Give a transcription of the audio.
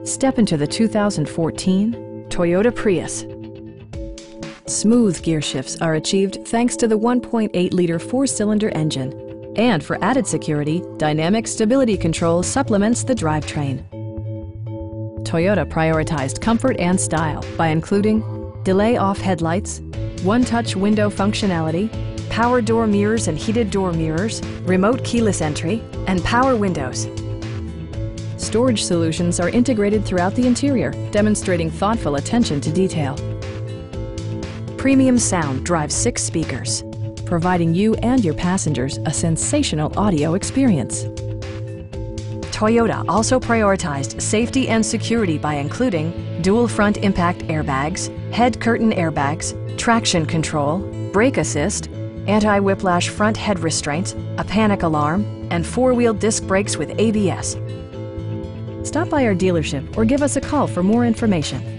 Step into the 2014 Toyota Prius. Smooth gear shifts are achieved thanks to the 1.8-liter four-cylinder engine. And for added security, dynamic stability control supplements the drivetrain. Toyota prioritized comfort and style by including delay-off headlights, one-touch window functionality, power door mirrors and heated door mirrors, remote keyless entry, and power windows. Storage solutions are integrated throughout the interior, demonstrating thoughtful attention to detail. Premium sound drives 6 speakers, providing you and your passengers a sensational audio experience. Toyota also prioritized safety and security by including dual front impact airbags, head curtain airbags, traction control, brake assist, anti-whiplash front head restraints, a panic alarm, and 4-wheel disc brakes with ABS. Stop by our dealership or give us a call for more information.